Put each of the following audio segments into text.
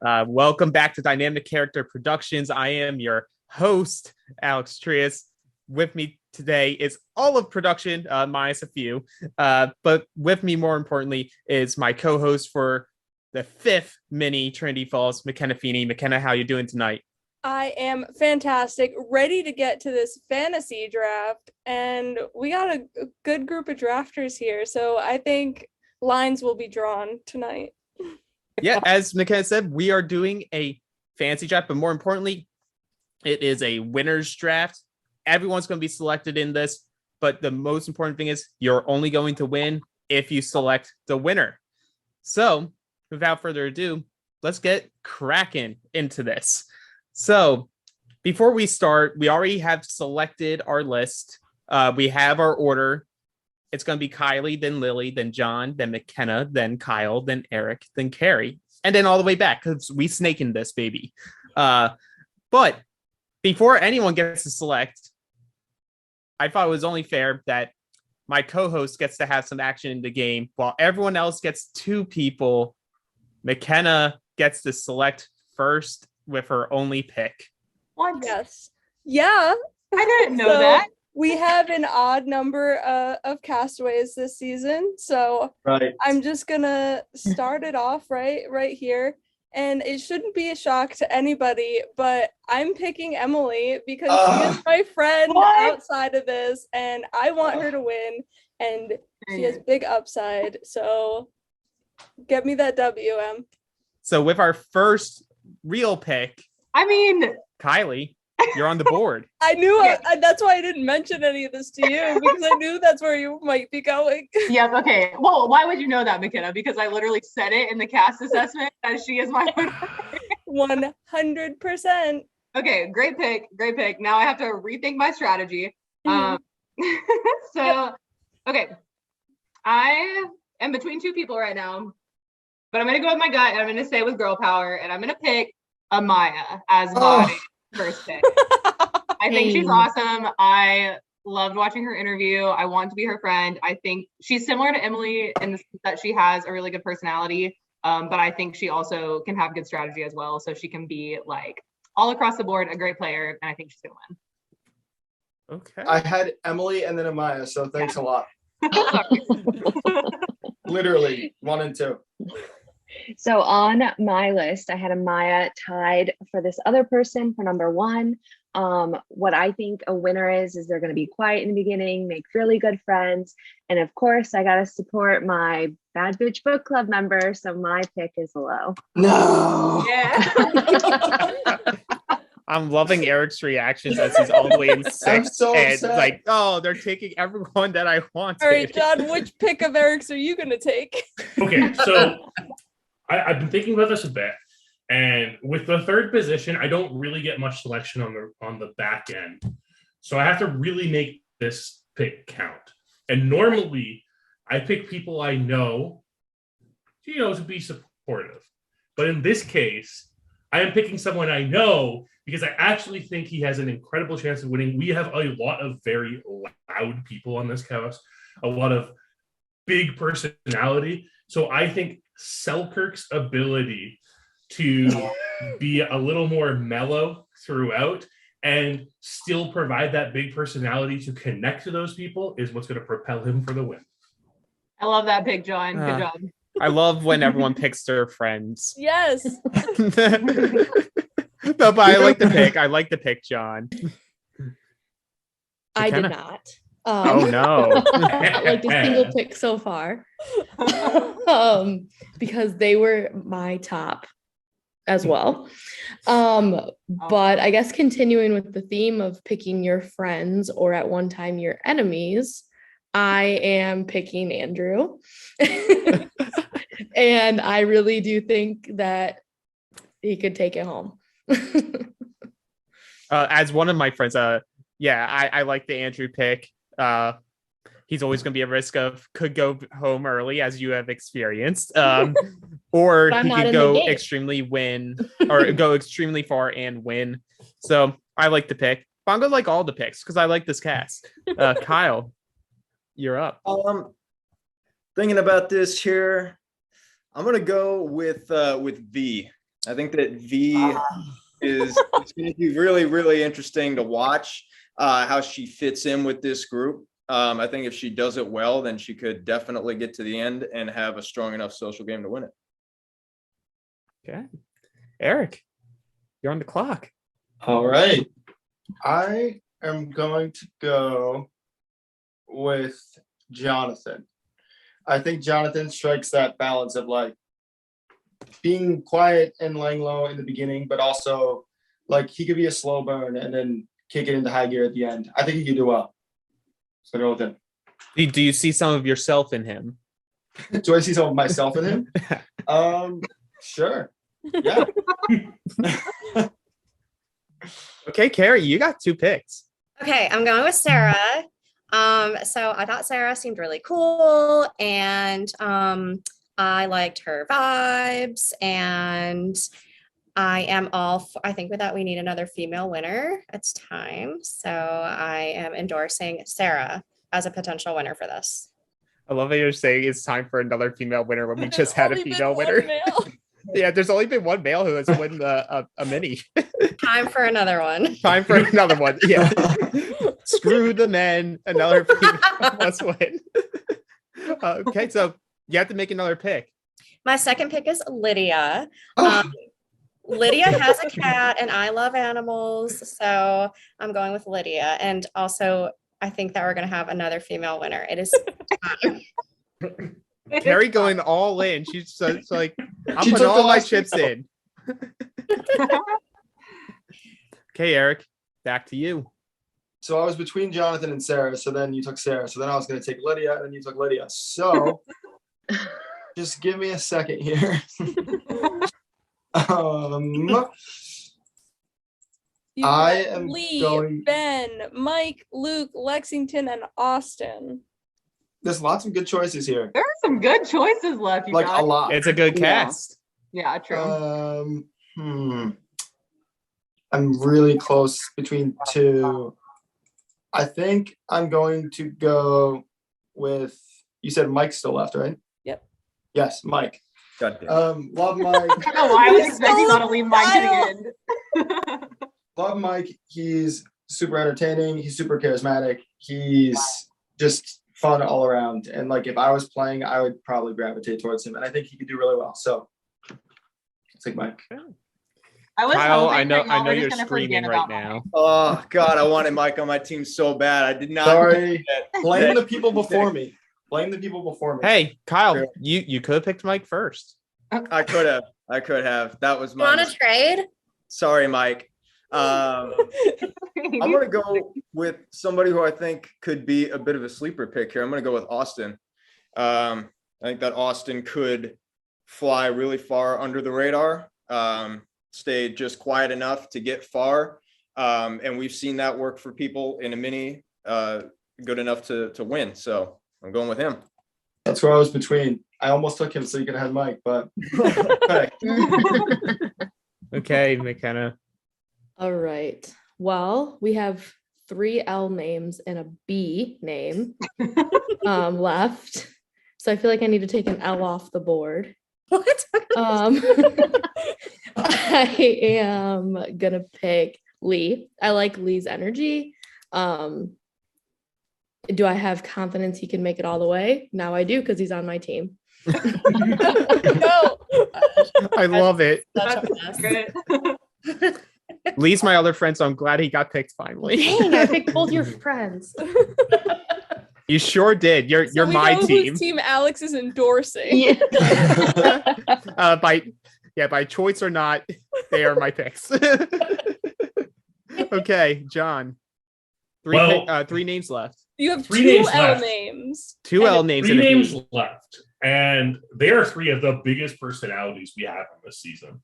Welcome back to Dynamic Character Productions. I am your host, Alex Trias. With me today is all of production, minus a few. But with me, more importantly, is my co-host for the fifth mini Trinity Falls, McKenna Feeney. McKenna, how you doing tonight? I am fantastic, ready to get to this fantasy draft, and we got a good group of drafters here, so I think lines will be drawn tonight. Yeah, as McKenna said, we are doing a fantasy draft, but more importantly, it is a winner's draft. Everyone's going to be selected in this, but the most important thing is you're only going to win if you select the winner. So, without further ado, let's get cracking into this. So, before we start, we already have selected our list. We have our order. It's going to be Kylie, then Lilly, then Jon, then McKenna, then Kyle, then Erik, then Carrie, and then all the way back because we snake in this baby. But before anyone gets to select, I thought it was only fair that my co-host gets to have some action in the game while everyone else gets two people. McKenna gets to select first with her only pick. What? Yes. Yeah. I didn't know that. We have an odd number of castaways this season, so right. I'm just gonna start it off right here. And it shouldn't be a shock to anybody, but I'm picking Emily because she is my friend outside of this, and I want her to win, and she has big upside. So get me that WM. So with our first real pick, Kylie, you're on the board. I knew that's why I didn't mention any of this to you, because I knew that's where you might be going. Yep. Okay. Well, why would you know that, McKenna? Because I literally said it in the cast assessment that she is my 100%. Okay. Great pick. Great pick. Now I have to rethink my strategy. Okay. I am between two people right now, but I'm going to go with my gut and I'm going to stay with girl power, and I'm going to pick Amaya as my first pick. I think she's awesome. I loved watching her interview. I want to be her friend. I think she's similar to Emily in the sense that she has a really good personality, but I think she also can have good strategy as well. So she can be like all across the board a great player, and I think she's gonna win. Okay. I had Emily and then Amaya, so thanks a lot. Literally 1 and 2. So on my list, I had Amaya tied for this other person for number 1. What I think a winner is they're going to be quiet in the beginning, make really good friends. And of course, I got to support my Bad Bitch Book Club member. So my pick is Lo. No. Yeah. I'm loving Erik's reactions as he's all the way in 6th. So and upset. like, oh, they're taking everyone that I want. All right, Jon, which pick of Erik's are you going to take? Okay, so I've been thinking about this a bit, and with the third position, I don't really get much selection on the back end, so I have to really make this pick count. And normally, I pick people I know, to be supportive. But in this case, I am picking someone I know because I actually think he has an incredible chance of winning. We have a lot of very loud people on this cast, a lot of big personality. So I think Selkirk's ability to be a little more mellow throughout and still provide that big personality to connect to those people is what's going to propel him for the win. I love that pick, Jon. Good job. I love when everyone picks their friends. Yes. No, but I like the pick. I like the pick, Jon. I did not. Oh no. Not like a single pick so far. Because they were my top as well. But I guess continuing with the theme of picking your friends or at one time your enemies, I am picking Andrew. And I really do think that he could take it home. As one of my friends, I like the Andrew pick. He's always going to be a risk of could go home early, as you have experienced, or he could go extremely far and win. So I like the pick. But I'm going to like all the picks because I like this cast. Kyle, you're up. Thinking about this here, I'm going to go with Vee. I think that Vee is it's going to be really, really interesting to watch how she fits in with this group. I think if she does it well, then she could definitely get to the end and have a strong enough social game to win it. Okay. Erik, you're on the clock. All right. I am going to go with Jonathan. I think Jonathan strikes that balance of like being quiet and laying low in the beginning, but also like he could be a slow burn and then kick it into high gear at the end. I think he could do well. So go with him. Do you see some of yourself in him? Do I see some of myself in him? Sure. Yeah. Okay, Carrie, you got 2 picks. Okay, I'm going with Sarah. So I thought Sarah seemed really cool, and I liked her vibes, and I think with that we need another female winner. It's time. So I am endorsing Sarah as a potential winner for this. I love how you're saying it's time for another female winner when we just had a female winner. Yeah, there's only been one male who has won a mini. Time for another one. Time for another one. Yeah. Screw the men. Another female must win. Okay, so you have to make another pick. My second pick is Lydia. Lydia has a cat, and I love animals, so I'm going with Lydia. And also, I think that we're going to have another female winner. It is time. Carrie going all in. She's so like, I'm putting all my chips in. Okay, Erik, back to you. So I was between Jonathan and Sarah. So then you took Sarah. So then I was going to take Lydia, and then you took Lydia. So just give me a second here. I am Lee, going. Ben, Mike, Luke, Lexington, and Austin. There's lots of good choices here. There are some good choices left. You Like guys. a lot. It's a good cast. Yeah, true. I'm really close between 2. I think I'm going to go with. You said Mike's still left, right? Yep. Yes, Mike. God damn. Love Mike. I don't know why I was expecting not to leave Mike to the end. Love Mike. He's super entertaining. He's super charismatic. He's just fun all around. And like if I was playing, I would probably gravitate towards him. And I think he could do really well. So I'll take Mike. I was Kyle, hoping I know that y'all were you're just gonna screaming forget right about now. Mike. Oh God, I wanted Mike on my team so bad. I did not. Sorry. Blame the people before me. Blame the people before me. Hey, Kyle, you could have picked Mike first. I could have. That was You my want to mistake. trade? Sorry, Mike. I'm going to go with somebody who I think could be a bit of a sleeper pick here. I'm going to go with Austin. I think that Austin could fly really far under the radar, stay just quiet enough to get far. And we've seen that work for people in a mini good enough to win. So I'm going with him. That's where I was between. I almost took him so you could have Mike, but okay. Okay, McKenna. All right. Well, we have 3 L names and a B name left. So I feel like I need to take an L off the board. What? I am gonna pick Lee. I like Lee's energy. Do I have confidence he can make it all the way? Now I do because he's on my team. No. I love it. Such a mess. Great. Lee's my other friend, so I'm glad he got picked finally. Dang, I picked both your friends. You sure did. You're So we my know team. whose team Alex is endorsing. Yeah. By choice or not, they are my picks. Okay, John. Three names left. You have 3 2 names L left. names. 2 L names 3 and a B. names left, and they are 3 of the biggest personalities we have on this season,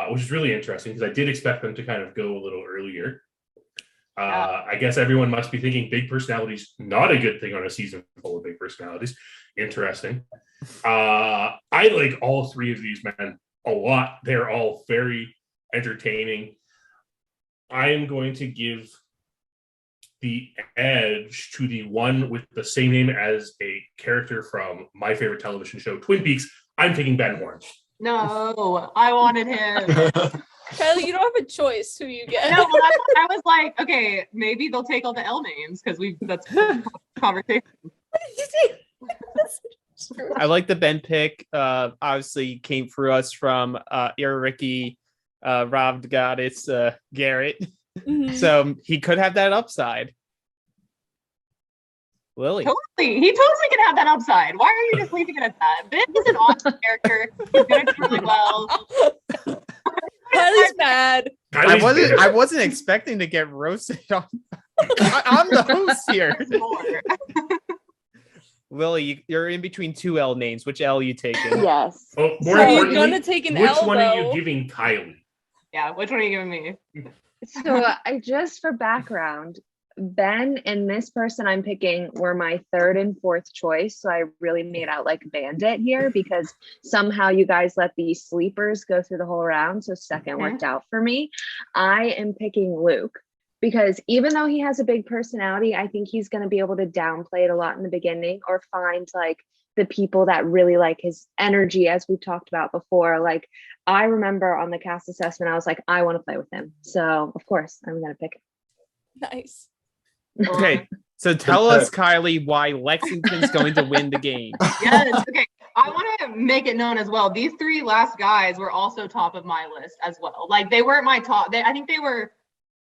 which is really interesting because I did expect them to kind of go a little earlier. I guess everyone must be thinking big personalities not a good thing on a season full of big personalities. Interesting. I like all 3 of these men a lot. They're all very entertaining. I am going to give the edge to the one with the same name as a character from my favorite television show, Twin Peaks. I'm taking Ben Horne. No, I wanted him. Kylie, you don't have a choice who you get. No, well, I was like, okay, maybe they'll take all the L names because that's conversation. I like the Ben pick. Obviously came through us from Ricky, Rob Goddess, Garrett. Mhm. So he could have that upside. Lily. Totally. He totally can have that upside. Why are you just leaving it at that? Ben is an awesome character. He's gonna do really well. Kylie's mad. I wasn't expecting to get roasted on. I'm the host here. Lily, you're in between two L names. Which L are you taking? Yes. Oh, more So you're importantly, gonna take an which L, one are you though. giving Kylie? Yeah, which one are you giving me? So I just for background, Ben and this person I'm picking were my third and fourth choice. So I really made out like a bandit here because somehow you guys let these sleepers go through the whole round. So second worked out for me. I am picking Luke because even though he has a big personality, I think he's going to be able to downplay it a lot in the beginning or find like the people that really like his energy, as we've talked about before. Like I remember on the cast assessment, I was like, I want to play with him. So of course I'm going to pick him. Nice. Okay, so tell us, Kylie, why Lexington's going to win the game. Yes. Okay. I want to make it known as well. These three last guys were also top of my list as well. Like they weren't my top. I think they were,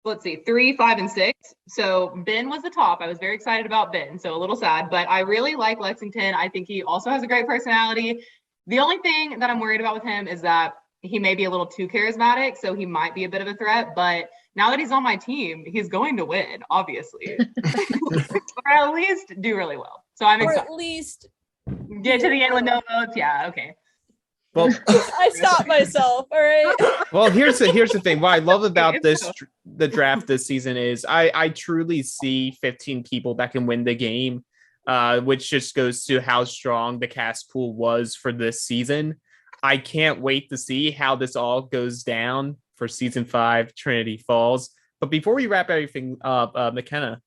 let's see, 3, 5, and 6. So Ben was the top. I was very excited about Ben. So a little sad, but I really like Lexington. I think he also has a great personality. The only thing that I'm worried about with him is that he may be a little too charismatic. So he might be a bit of a threat, but now that he's on my team, he's going to win, obviously. Or at least do really well. So I'm Or excited. at least Get to the end with no votes. Yeah, okay. Well, I stopped myself. All right. well, here's the thing. What I love about the draft this season is I truly see 15 people that can win the game, which just goes to how strong the cast pool was for this season. I can't wait to see how this all goes down for season 5, Trinity Falls. But before we wrap everything up, McKenna,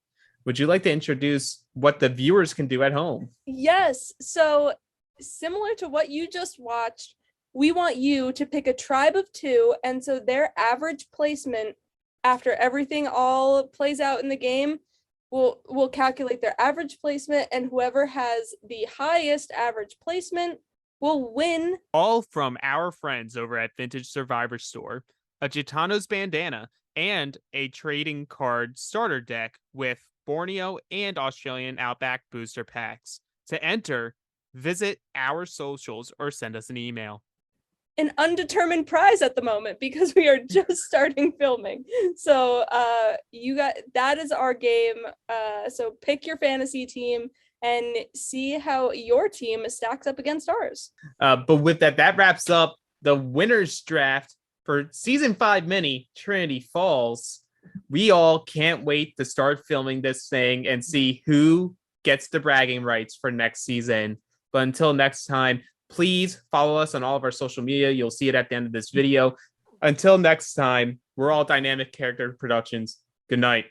would you like to introduce what the viewers can do at home? Yes. So similar to what you just watched, we want you to pick a tribe of 2. And so their average placement after everything all plays out in the game, we'll calculate their average placement, and whoever has the highest average placement will win. All from our friends over at Vintage Survivor Store, a Gitanos bandana, and a trading card starter deck with Borneo and Australian Outback booster packs. To enter, visit our socials or send us an email. An undetermined prize at the moment because we are just starting filming. So that is our game. So pick your fantasy team and see how your team stacks up against ours. But with that wraps up the winners draft for season 5 mini Trinity Falls. We all can't wait to start filming this thing and see who gets the bragging rights for next season. But until next time, please follow us on all of our social media. You'll see it at the end of this video. Until next time, we're all Dynamic Character Productions. Good night.